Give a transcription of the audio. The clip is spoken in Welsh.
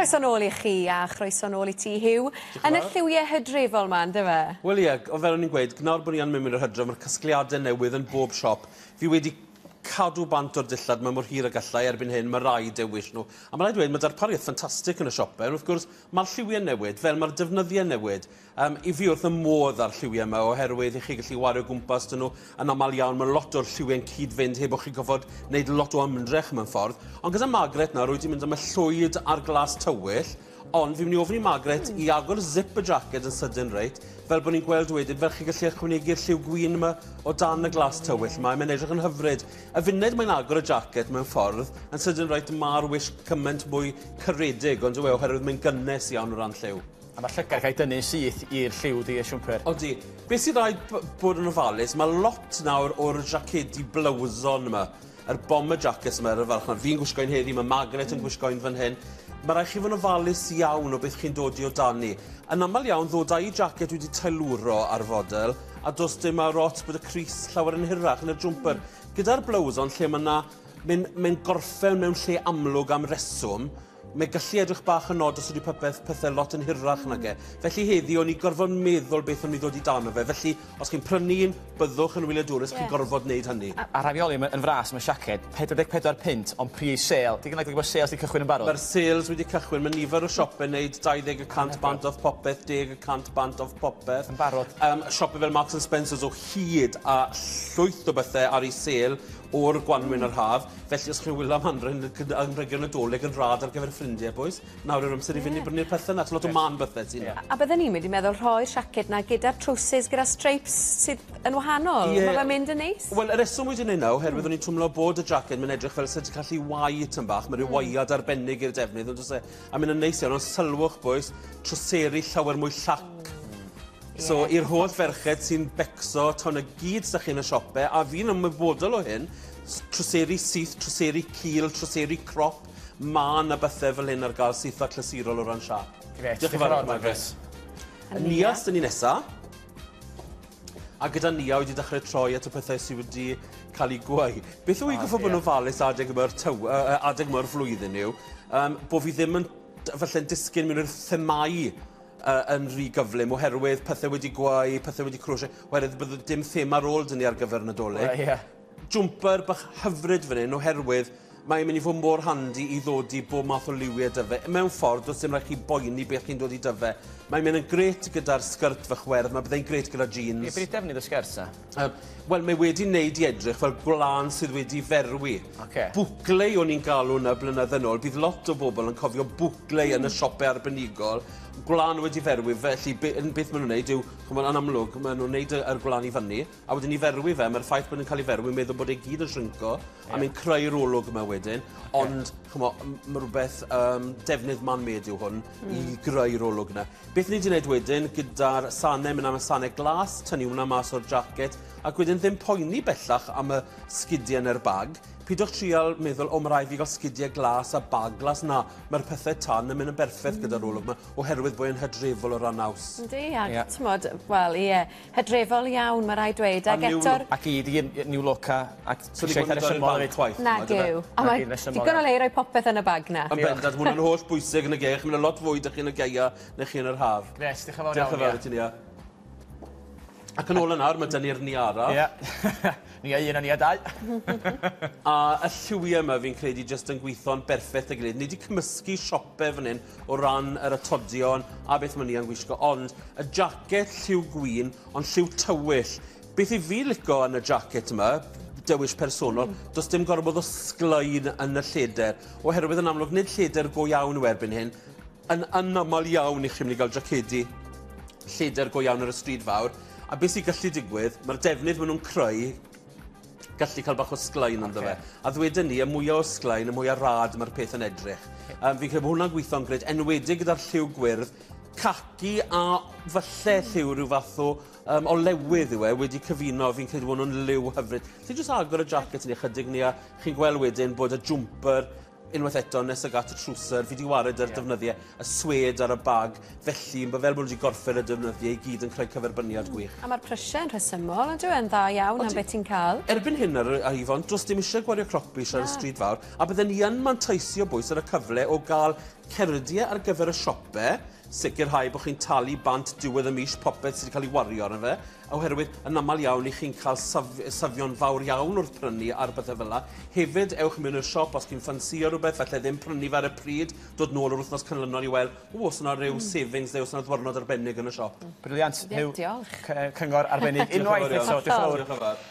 Croeso nôl I chi a chroeso nôl I ti Huw. Yn y lliwiau hydrefol ma, ynddo fe? Wel ie, fel o'n i'n gweud, gnawr bod ni yn mynd i'r hydref, mae'r casgliadau newydd yn bob siop. Fi wedi cadw bant o'r dillad, mae mor hir y gallai erbyn hyn, mae rai dewis nhw. A mae'n rhaid dweud, mae darpariaeth ffantastig yn y siopau. Wrth gwrs, mae'r lliwiau newid, fel mae'r defnyddiau newid. I fi wrth y modd ar lliwiau yma, oherwydd i chi gallu wario gwmpas dyn nhw. Yn aml iawn, mae lot o'r lliwiau'n cyd-fynd heb o'ch chi gofod wneud lot o ymdrech mewn ffordd. Ond gyda Margaret nawr, wedi mynd am y llwyd ar glas tywyll, ond fi'n mynd I ofyn I Margaret I agor zip y jacket yn sydyn reit, fel bod ni'n gweld wedyn, fel chi gallu ychwanegu'r lliw gwyn yma o dan y glas tywyll yma, mae'n edrych yn hyfryd. Y funud mae'n agor y jacket mewn ffordd, yn sydyn reit mae'r wisg cymaint mwy caredig, ond dwi oherwydd mae'n gynnes iawn o ran lliw. A mae llygad cael dynnu syth i'r lliw di y siwmper. Odi, beth sy'n rhaid bod yn ofalus, mae lot nawr o'r jacedi blawson yma, yr bomber jackets yma ar y farchnad. Fi'n gwisgo'n heddi, mae Margaret yn gwisgo'n fan hyn. Mae rhaid chi fod yn ofalus iawn o beth chi'n dod I o dani. Yn aml iawn, ddod â'i jacket wedi tailwro ar fodel, a dos dim ar rot bod y Cris llawer yn hirach yn y jwmper. Gyda'r blawson lle mae'n gorffen mewn lle amlwg am reswm, mae gallu edrych bach yn od os ydy pethau lot yn hirach nag e. Felly heddi, o'n I gorfod meddwl beth o'n I ddod I dan o fe. Felly, os chi'n prynu'n byddwch yn wyliadwrus, chi'n gorfod wneud hynny. A rafioli yn fras, mae siaced, 44 pint, ond pri sale. Di'n gwneud bod sales wedi cychwyn yn barod? Mae'r sales wedi cychwyn. Mae nifer o siopau yn gwneud 20% bant off popeth, 10% bant off popeth. Yn barod. Siopau fel Marks and Spencers o hyd a llwyth o bethau ar ei sale o'r Gwanwyn yr haf. Felly, os chi'n wylo am hanryn yn rhygr Nadolig yn rad ar gyfer ffrindiau, boys, nawr yw'r amser I fynd I brynu'r pethau na. Lot o man bethau sy'n. A byddwn ni'n mynd I meddwl rhoi'r siaced na gyda'r trowsus gyda stripes sydd yn wahanol. Mae fe'n mynd yn neis? Wel, yr eswm wedi'n ei nawr, herwydd o'n i'n twmlo bod y jacket mae'n edrych fel sydd wedi gallu wai tym bach. Mae rhyw waiad arbennig i'r defnydd, a mynd yn neis iawn, ond sylwch, boys, troseri llawer mwy llac. So, i'r holl ferched sy'n becso ton y gyd sy'ch chi'n y siopau, a fi'n ymwybodol o hyn, troseri syth, troseri cil, troseri crop, ma' na bethau fel hyn ar gael syth a clasurol o ran siap. Diolch yn fawr, Margaret. Nia, sy'n ni nesa. A gyda Nia wedi dechrau troi at y pethau sydd wedi cael ei gweu. Beth yw I goffo bod nhw'n falus adeg yma'r flwyddyn yw, bod fi ddim yn falle'n disgyn mewn i'r themau yn rhy gyflym, oherwydd pethau wedi gweu, pethau wedi crwysio, oherwydd bydd dim thema ar ôl dyn ni ar gyfer Nadolig. Jwmper bach hyfryd fan hyn, oherwydd mae'n mynd I fod mor handi I ddod I bob math o liwiau dyfe. Mewn ffordd, does dim rhaid chi boeni beth chi'n dod I dyfe. Mae'n mynd yn gret gyda'r sgrt fach werdd, mae byddai'n gret gyda jeans. Beth yw'r defnydd y sgert sa? Wel, mae wedi wneud I edrych fel gwlan sydd wedi ferwi. Bwcleu o'n i'n galw yna blynyddoedd yn ôl. Bydd lot o bobl yn cofio bwcleu yn y siopau arbenigol. Gwlan wedi ferwi, felly beth maen nhw'n gwneud yw, yn amlwg, maen nhw'n gwneud yr gwlan I fyny, a wedyn I ferwi fe, mae'r ffaith bod nhw'n cael ei ferwi, meddwl bod ei gyd yn shrinco, a mae'n creu'r olwg yma wedyn, ond mae rhywbeth defnydd man-made yw hwn I greu'r olwg yna. Beth ni wedi gwneud wedyn, gyda'r sanau, mynd am y sanau glas, tynnu hwnna mas o'r jacket, ac wedyn ddim poeni bellach am y sgidiau yn yr bag. Pidwch trial meddwl, o, mae rhaid fi gael sgidiau glas a bag glas. Na, mae'r pethau tan yn mynd yn berffaith gyda'r olwg yma, oherwydd bod e'n hydrefol o ran naws. Yndi, ac tymod, wel, ie, hydrefol iawn, mae rhaid dweud, ac eto'r... Ac I di new look ac siaeth ar y symol efo twaith. Nag yw. A mae digon o le I roi popeth yn y bag na. Yn bendant, hwnna'n holl bwysig yn y geich. Mae'n lot fwy dych chi'n y geia na chi yn yr haf. Gres, diolch yn fawr iawn. Ac yn ôl yna, mae dyn ni'r Niara. Nia 1 a Nia 2. A y lliwiau yma fi'n credu jyst yn gweithio'n berffaith y gilydd. Ni wedi cymysgu siopau fan hyn o ran yr atodion a beth mae ni yn gwisgo. Ond y jacket lliw gwyn, ond lliw tywyll. Beth I fi licio yn y jacket yma, dewis personol, does dim gorfod o sglaen yn y lleder. Oherwydd yn amlwg, nid lleder go iawn o erbyn hyn. Yn aml iawn I chi'n mynd I gael jacedi lleder go iawn ar y stryd fawr. A beth sy'n gallu digwydd, mae'r defnydd maen nhw'n creu gallu cael bach o sglaen ynddo fe. A ddweda ni, y mwyaf o sglaen, y mwyaf rad mae'r peth yn edrych. Fi'n credu bod hwnna'n gweithio'n gred, enwedig gyda'r lliw gwyrdd, caci a falle lliw rhyw fath o lewydd yw wedi cyfuno, fi'n credu bod nhw'n liw hyfryd. Ti'n jyst agor y jacket ni ychydig ni a chi'n gweld wedyn bod y jwmper unwaith eto nes ag at y trwser, fi wedi wared ar defnyddiau y swed ar y bag, felly mae fel bod wedi gorffen y defnyddiau I gyd yn creu cyferbyniad gwych. A mae'r prysiau yn rhesymol, ydw yn dda iawn am beth ti'n cael. Erbyn hyn ar Ifon, does dim eisiau gwario crocbys ar y stryd fawr, a bydden ni yn manteisio bwys ar y cyfle o gael cerdiau ar gyfer y siope, sicrhau bod chi'n talu bant diwedd y mis popeth sydd wedi cael ei wario arno fe, oherwydd yn aml iawn i chi'n cael safion fawr iawn wrth prynu ar bethau fel yna. Hefyd, ewch mewn i'r siop os chi'n ffansio rhywbeth, falle ddim prynu fe ar y pryd, dod nôl o'r wythnos canlynol i weld, os yna rhyw savings, os yna ddwrnod arbennig yn y siop. Briliant. Diolch. Cyngor arbennig unwaith eto. Diolch yn fawr.